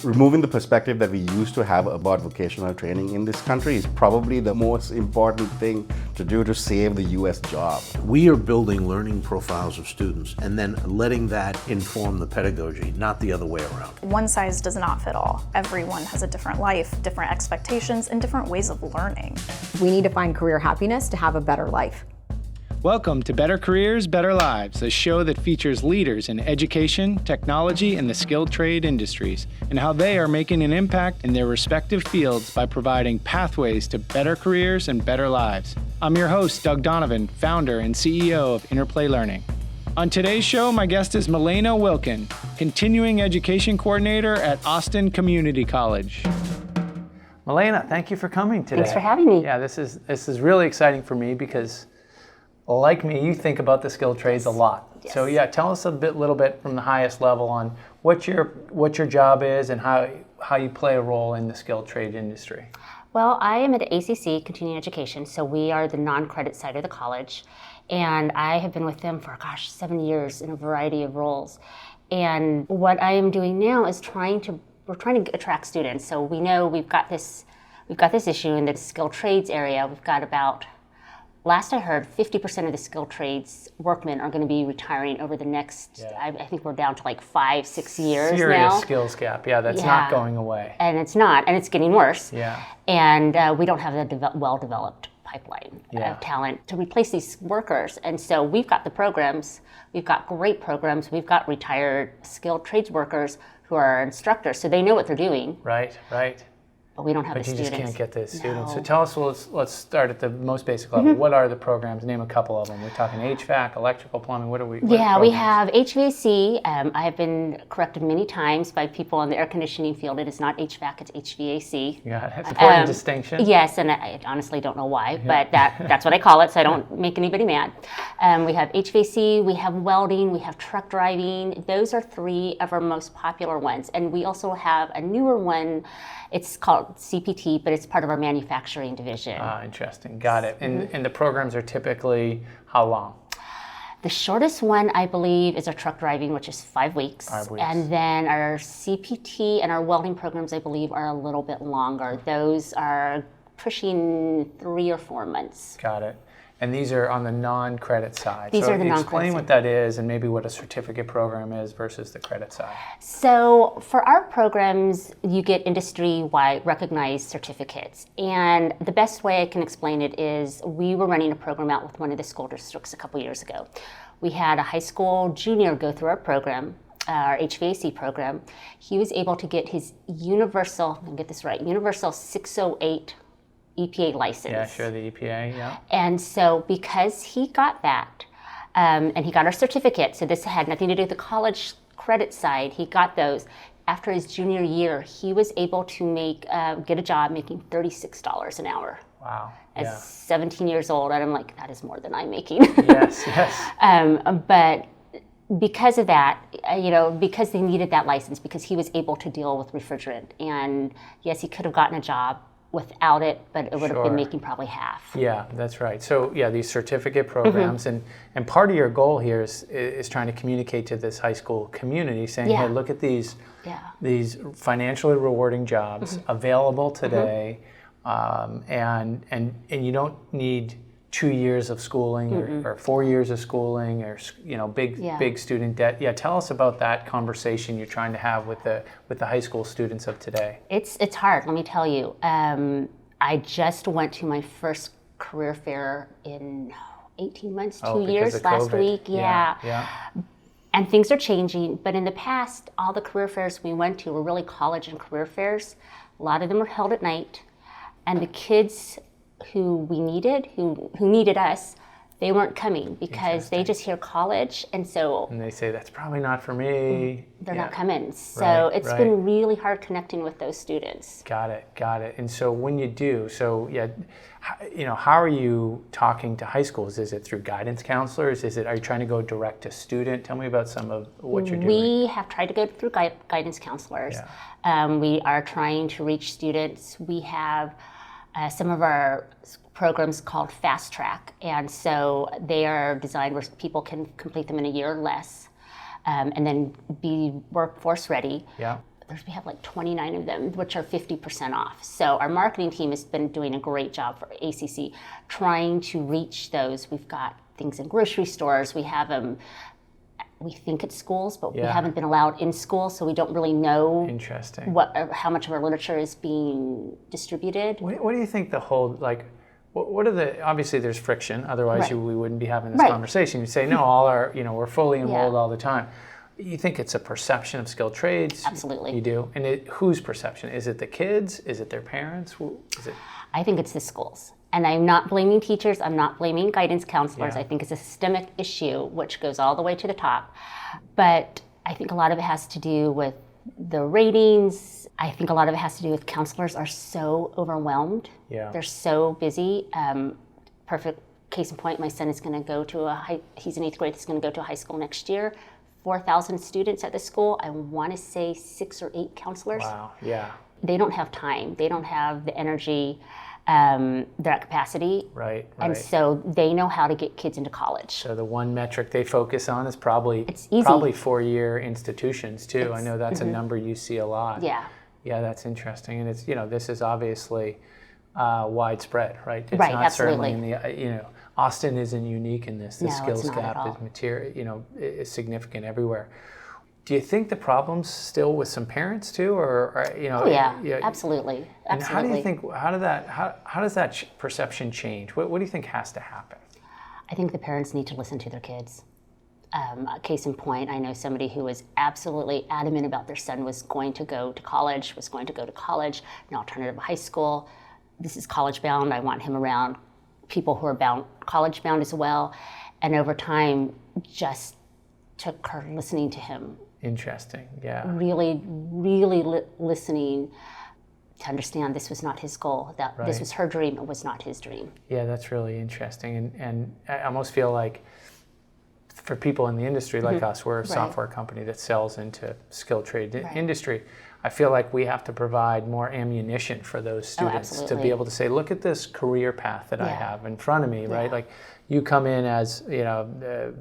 removing the perspective that we used to have about vocational training in this country is probably the most important thing to do to save the US job. We are building learning profiles of students and then letting that inform the pedagogy, not the other way around. One size does not fit all. Everyone has a different life, different expectations, and different ways of learning. We need to find career happiness to have a better life. Welcome to Better Careers, Better Lives, a show that features leaders in education, technology, and the skilled trade industries, and how they are making an impact in their respective fields by providing pathways to better careers and better lives. I'm your host, Doug Donovan, founder and CEO of Interplay Learning. On today's show, my guest is Melaina Wilkin, Continuing Education Coordinator at Austin Community College. Melaina, thank you for coming today. Thanks for having me. Yeah, this is really exciting for me because, like me, you think about the skilled trades a lot. Yes. So yeah, tell us little bit from the highest level on what your job is and how you play a role in the skilled trade industry. Well, I am at ACC, Continuing Education, so we are the non-credit side of the college, and I have been with them for, 7 years in a variety of roles. And what I am doing now is we're trying to attract students. So we know we've got this issue in the skilled trades area. We've got about, last I heard, 50% of the skilled trades workmen are going to be retiring over the next, I think we're down to like 5-6 years Serious now. Serious skills gap, that's not going away. And it's not, and it's getting worse. Yeah. And we don't have a well-developed pipeline of talent to replace these workers. And so we've got the programs, we've got great programs, we've got retired skilled trades workers who are instructors, so they know what they're doing. Right. But we don't have the students. But you just can't get the students. No. So tell us, let's start at the most basic level. What are the programs? Name a couple of them. We're talking HVAC, electrical, plumbing. What are we? We have HVAC. I have been corrected many times by people in the air conditioning field. It is not HVAC, it's HVAC. Yeah, that's an important distinction. Yes, and I honestly don't know why, but that's what I call it, so I don't make anybody mad. We have HVAC, we have welding, we have truck driving. Those are 3 of our most popular ones. And we also have a newer one. It's called CPT, but it's part of our manufacturing division. Interesting. Got it. And the programs are typically how long? The shortest one, I believe, is our truck driving, which is 5 weeks. 5 weeks. And then our CPT and our welding programs, I believe, are a little bit longer. Those are pushing 3 or 4 months. Got it. And these are on the non-credit side. These are the non-credit explain side. what that is and maybe what a certificate program is versus the credit side. So for our programs, you get industry-wide recognized certificates. And the best way I can explain it is we were running a program out with one of the school districts a couple years ago. We had a high school junior go through our program, our HVAC program. He was able to get his universal, let me get this right, universal 608 EPA license. Yeah, sure, the EPA, yeah. And so because he got that, and he got our certificate, so this had nothing to do with the college credit side, he got those. After his junior year, he was able to get a job making $36 an hour. Wow. As 17 years old, and I'm like, that is more than I'm making. Yes. But because of that, because they needed that license, because he was able to deal with refrigerant, and yes, he could have gotten a job without it, but it would have been making probably half. Yeah, that's right. So these certificate programs, and part of your goal here is trying to communicate to this high school community, saying, hey, look at these financially rewarding jobs available today, and you don't need 2 years of schooling or 4 years of schooling or big student debt. Yeah, tell us about that conversation you're trying to have with the high school students of today. It's hard, let me tell you. I just went to my first career fair in 18 months, 2 years, last week. Yeah. And things are changing, but in the past, all the career fairs we went to were really college and career fairs. A lot of them were held at night, and the kids who we needed, who needed us, they weren't coming because they just hear college, and they say that's probably not for me. They're not coming. So it's been really hard connecting with those students. Got it. And so when you do, how are you talking to high schools? Is it through guidance counselors? Are you trying to go direct to student? Tell me about some of what you're doing. We have tried to go through guidance counselors. Yeah. We are trying to reach students. We have some of our programs called Fast Track, and so they are designed where people can complete them in a year or less, and then be workforce ready. Yeah. we have like 29 of them, which are 50% off. So our marketing team has been doing a great job for ACC, trying to reach those. We've got things in grocery stores. We have them, we think at schools, but we haven't been allowed in schools, so we don't really know how much of our literature is being distributed. What do you think the whole, like, what are the, obviously there's friction, otherwise we wouldn't be having this conversation. You say, no, all our, we're fully enrolled all the time. You think it's a perception of skilled trades? Absolutely. You do? And whose perception? Is it the kids? Is it their parents? Is it? I think it's the schools. And I'm not blaming teachers, I'm not blaming guidance counselors. I think it's a systemic issue which goes all the way to the top. But I think a lot of it has to do with the ratings. I think a lot of it has to do with counselors are so overwhelmed. They're so busy. Perfect case in point, my son is going to go to he's in 8th grade, he's going to go to a high school next year. 4,000 students at the school. I want to say 6 or 8 counselors. Wow, yeah. They don't have time. They don't have the energy. They're at capacity. Right. And so they know how to get kids into college. So the one metric they focus on is probably 4-year institutions too. I know that's a number you see a lot. Yeah. Yeah, that's interesting. And it's, this is obviously widespread, right? It's right, not absolutely. certainly in the, Austin isn't unique in this. The No, skills it's not gap at all. is material, is significant everywhere. Do you think the problem's still with some parents too, or Oh yeah, absolutely. And how do you think? How does that perception change? What do you think has to happen? I think the parents need to listen to their kids. Case in point, I know somebody who was absolutely adamant about their son was going to go to college, an alternative high school. This is college bound. I want him around people who are college bound as well. And over time, just took her listening to him. Interesting, yeah. Really listening to understand this was not his goal, that this was her dream, it was not his dream. Yeah, that's really interesting. And I almost feel like for people in the industry like us, we're a software company that sells into skilled trade industry. I feel like we have to provide more ammunition for those students to be able to say, look at this career path that I have in front of me, right? Like you come in as, a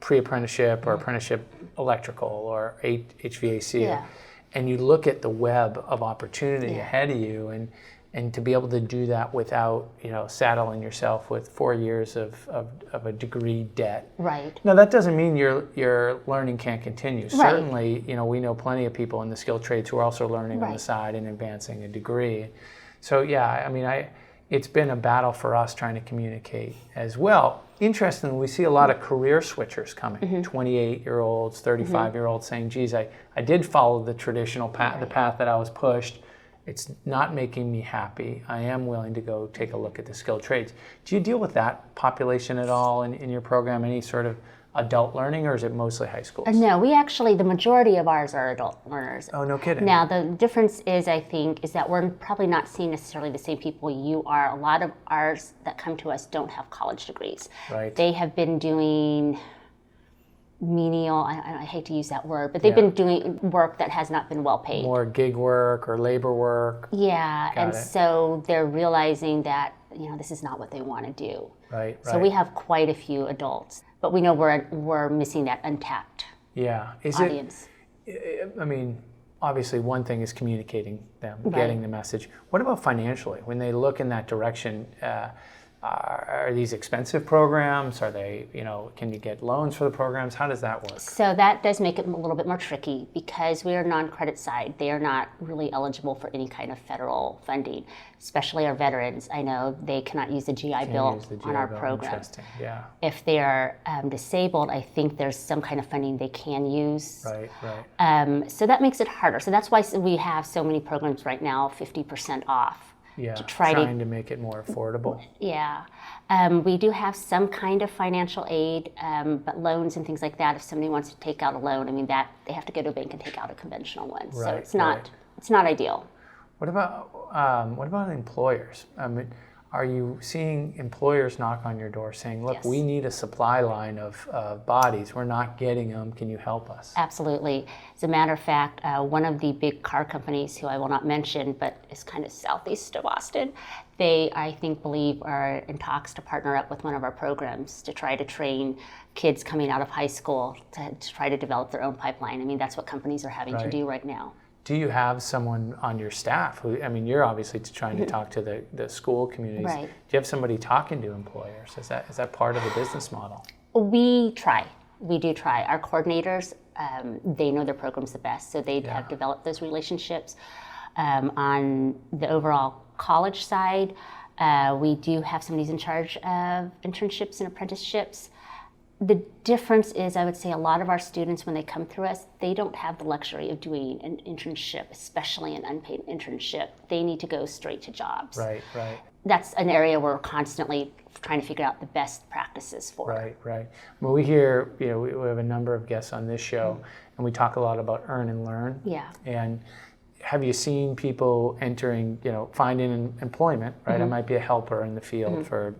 pre-apprenticeship or apprenticeship electrical or HVAC, and you look at the web of opportunity ahead of you, and to be able to do that without, saddling yourself with 4 years of a degree debt. Right. Now, that doesn't mean your learning can't continue. Certainly, we know plenty of people in the skilled trades who are also learning on the side and advancing a degree. So, it's been a battle for us trying to communicate as well. Interestingly, we see a lot of career switchers coming, 28-year-olds, 35-year-olds saying, geez, I did follow the traditional path, the path that I was pushed. It's not making me happy. I am willing to go take a look at the skilled trades. Do you deal with that population at all in your program, any sort of adult learning, or is it mostly high schools? No, the majority of ours are adult learners. Oh, no kidding. Now, the difference is, I think, is that we're probably not seeing necessarily the same people you are. A lot of ours that come to us don't have college degrees. Right. They have been doing menial, I hate to use that word, but they've been doing work that has not been well paid. More gig work or labor work. Yeah, so they're realizing that, this is not what they want to do. Right. So we have quite a few adults, but we know we're missing that untapped audience. Obviously one thing is communicating them, getting the message. What about financially? When they look in that direction, are these expensive programs? Are they, can you get loans for the programs? How does that work? So that does make it a little bit more tricky because we are non-credit side. They are not really eligible for any kind of federal funding, especially our veterans. I know they cannot use the GI Bill on our program. Interesting, yeah. If they are disabled, I think there's some kind of funding they can use. Right. So that makes it harder. So that's why we have so many programs right now, 50% off. Yeah, to trying to make it more affordable. Yeah. We do have some kind of financial aid, but loans and things like that, if somebody wants to take out a loan, that they have to go to a bank and take out a conventional one. So it's not ideal. What about employers? Are you seeing employers knock on your door saying, look, we need a supply line of bodies. We're not getting them. Can you help us? Absolutely. As a matter of fact, one of the big car companies, who I will not mention, but is kind of southeast of Austin, they, I think, are in talks to partner up with one of our programs to try to train kids coming out of high school to try to develop their own pipeline. That's what companies are having to do right now. Do you have someone on your staff who, I mean, you're obviously trying to talk to the school communities. Right. Do you have somebody talking to employers? Is that part of the business model? We try. We do try. Our coordinators, they know their programs the best, so they have developed those relationships. On the overall college side, we do have somebody who's in charge of internships and apprenticeships. The difference is, I would say, a lot of our students, when they come through us, they don't have the luxury of doing an internship, especially an unpaid internship. They need to go straight to jobs. Right. That's an area we're constantly trying to figure out the best practices for. Right. Well, we hear, we have a number of guests on this show, and we talk a lot about earn and learn. Yeah. And have you seen people entering, finding employment, right? I might be a helper in the field for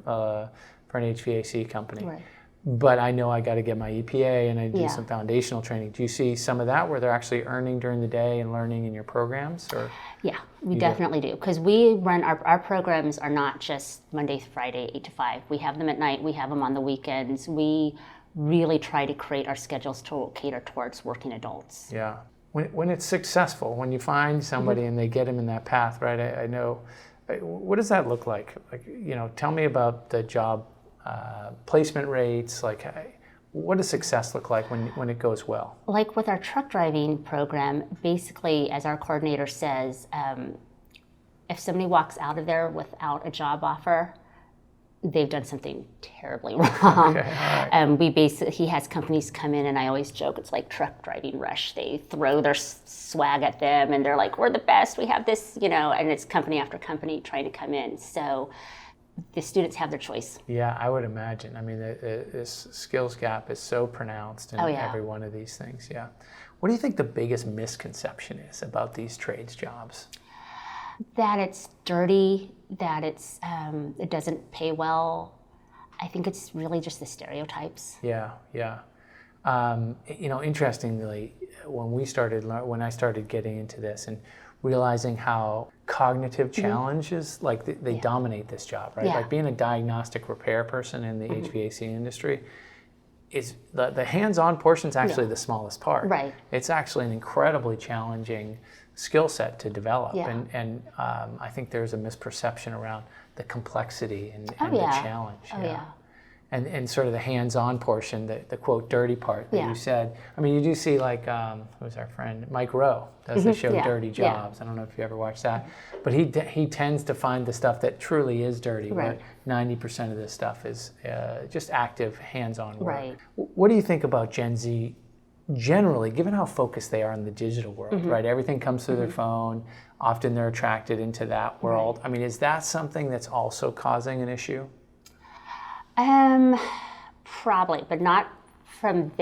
an HVAC company. Right. But I know I got to get my EPA and I do Yeah. some foundational training. Do you see some of that where they're actually earning during the day and learning in your programs? Or Yeah, we definitely do. Because we run, our programs are not just Monday through Friday, 8 to 5. We have them at night, we have them on the weekends. We really try to create our schedules to cater towards working adults. Yeah. When it's successful, when you find somebody and they get them in that path, right? I know, what does that look like? Tell me about the job placement rates, what does success look like when it goes well? Like with our truck driving program, basically, as our coordinator says, if somebody walks out of there without a job offer, they've done something terribly wrong. Okay, all right. He has companies come in, and I always joke, it's like truck driving rush. They throw their swag at them, and they're like, we're the best, we have this, and it's company after company trying to come in. So the students have their choice. Yeah, I would imagine. I mean, this skills gap is so pronounced in every one of these things. Yeah. What do you think the biggest misconception is about these trades jobs? That it's dirty, that it doesn't pay well. I think it's really just the stereotypes. Yeah. Interestingly, when I started getting into this and realizing how cognitive challenges, they dominate this job, right? Yeah. Like being a diagnostic repair person in the HVAC industry, is the hands-on portion is actually the smallest part. Right. It's actually an incredibly challenging skill set to develop, Yeah. and I think there's a misperception around the complexity and the challenge. Yeah. And sort of the hands-on portion, the quote dirty part that you said. I mean, you do see who's our friend Mike Rowe does the show Dirty Jobs. I don't know if you ever watched that, but he tends to find the stuff that truly is dirty. Right. Where 90% of this stuff is just active hands-on work. Right. What do you think about Gen Z generally, given how focused they are in the digital world? Right, everything comes through their phone. Often they're attracted into that world. I mean, is that something that's also causing an issue? Probably, but not from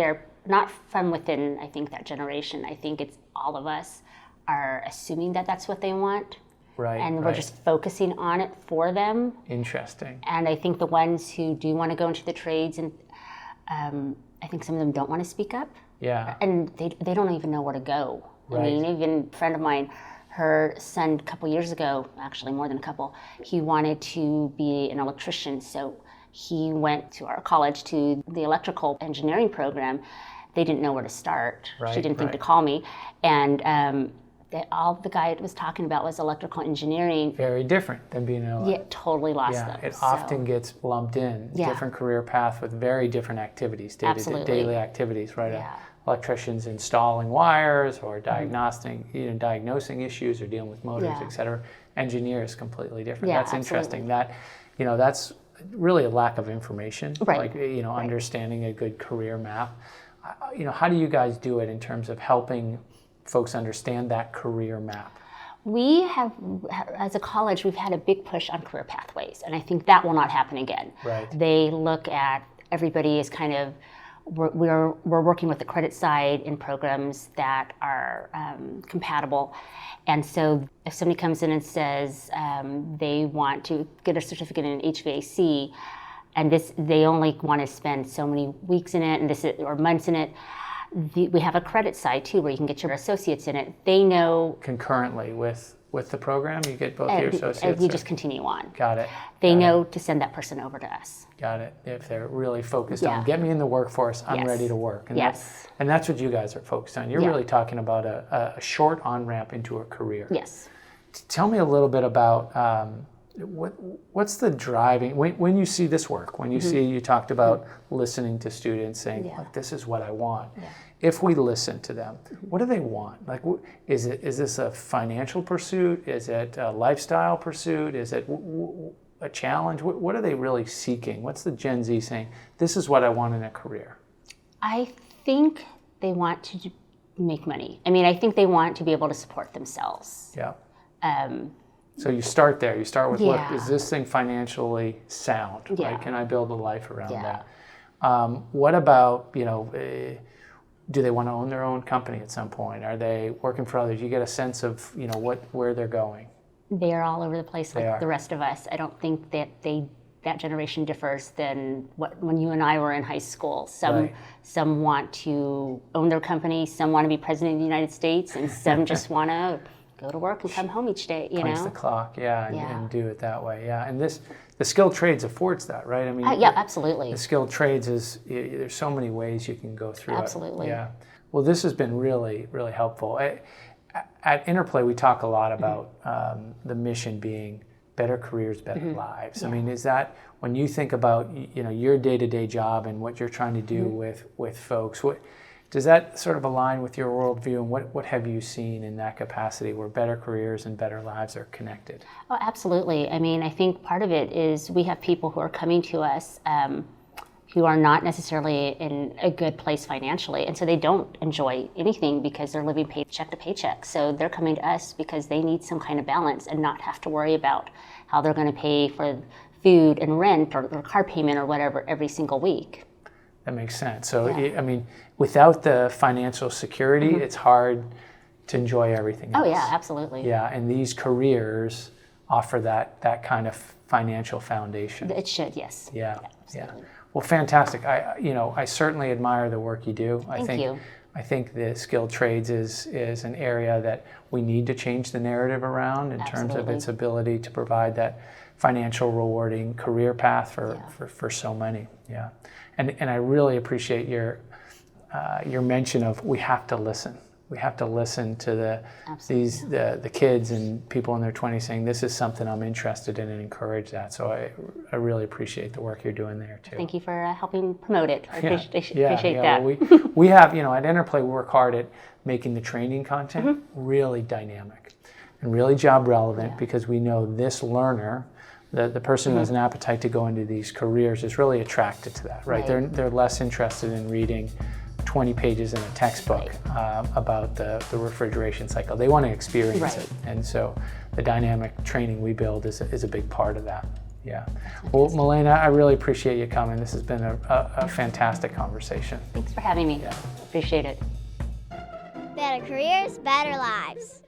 within, I think, that generation. I think it's all of us are assuming that that's what they want. Right. And we're just focusing on it for them. Interesting. And I think the ones who do want to go into the trades, and I think some of them don't want to speak up. Yeah. And they don't even know where to go. Right. I mean, even a friend of mine, her son a couple years ago, actually more than a couple, he wanted to be an electrician. So he went to our college to the electrical engineering program. They didn't know where to start. Right, she didn't think to call me. And all the guy was talking about was electrical engineering. Very different than being an Yeah, totally lost them. It often gets lumped in. Different career path with very different activities, daily activities, right? Yeah. Electricians installing wires or diagnosing issues or dealing with motors, et cetera. Engineers completely different. Yeah, That's interesting. That, that's really a lack of information. Right. Understanding a good career map. How do you guys do it in terms of helping folks understand that career map? We have, as a college, we've had a big push on career pathways, and I think that will not happen again. Right. They look at everybody as kind of, we're working with the credit side in programs that are compatible. And so if somebody comes in and says they want to get a certificate in HVAC, and they only want to spend so many weeks in it, or months in it, We have a credit side too, where you can get your associates in it. They know Concurrently with the program, you get both your associates? we just continue on. Got it. They know to send that person over to us. Got it. If they're really focused on, Yeah. get me in the workforce, I'm Yes. ready to work. And Yes. that's what you guys are focused on. You're Yeah. really talking about a short on-ramp into a career. Yes. Tell me a little bit about what's the driving, when you see this work, when you see, you talked about listening to students saying, Yeah. look, this is what I want. If we listen to them, what do they want? Like, is this a financial pursuit? Is it a lifestyle pursuit? Is it a challenge? What are they really seeking? What's the Gen Z saying? This is what I want in a career. I think they want to make money. I mean, I think they want to be able to support themselves. Yeah. So you start there. You start with, look, Yeah. is this thing financially sound? Yeah. Right? Can I build a life around Yeah. that? What about, do they want to own their own company at some point? Are they working for others? You get a sense of, where they're going. They are all over the place They like are. the rest of us. I don't think that that generation differs than when you and I were in high school. Right. Some want to own their company, some want to be president of the United States, and some just want to go to work and come home each day, Punch the clock, and Yeah. do it that way, And the skilled trades affords that, right? I mean, Yeah, absolutely. The skilled trades there's so many ways you can go through Absolutely. it. Yeah. Well, this has been really, really helpful. At Interplay, we talk a lot about the mission being better careers, better lives. I mean, is that when you think about your day-to-day job and what you're trying to do with folks? Does that sort of align with your worldview, and what have you seen in that capacity where better careers and better lives are connected? Oh, absolutely. I mean, I think part of it is we have people who are coming to us who are not necessarily in a good place financially, and so they don't enjoy anything because they're living paycheck to paycheck. So they're coming to us because they need some kind of balance and not have to worry about how they're going to pay for food and rent or their car payment or whatever every single week. That makes sense. So, I mean, without the financial security, it's hard to enjoy everything else. Oh, yeah, absolutely. Yeah, and these careers offer that kind of financial foundation. It should, yes. Yeah. Absolutely. Well, fantastic. I certainly admire the work you do. Thank you. I think the skilled trades is an area that we need to change the narrative around in terms of its ability to provide that financial rewarding career path for so many. Yeah. And I really appreciate your mention of we have to listen. We have to listen to the kids and people in their 20s saying this is something I'm interested in, and encourage that. So I really appreciate the work you're doing there too. Thank you for helping promote it. I appreciate Well, that. we have, at Interplay, we work hard at making the training content really dynamic and really job relevant, because we know this learner, the person who has an appetite to go into these careers, is really attracted to that, right? They're less interested in reading 20 pages in a textbook about the refrigeration cycle. They want to experience it. And so the dynamic training we build is a big part of that. Yeah. Well, Melaina, I really appreciate you coming. This has been a fantastic conversation. Thanks for having me. Appreciate it. Better careers, better lives.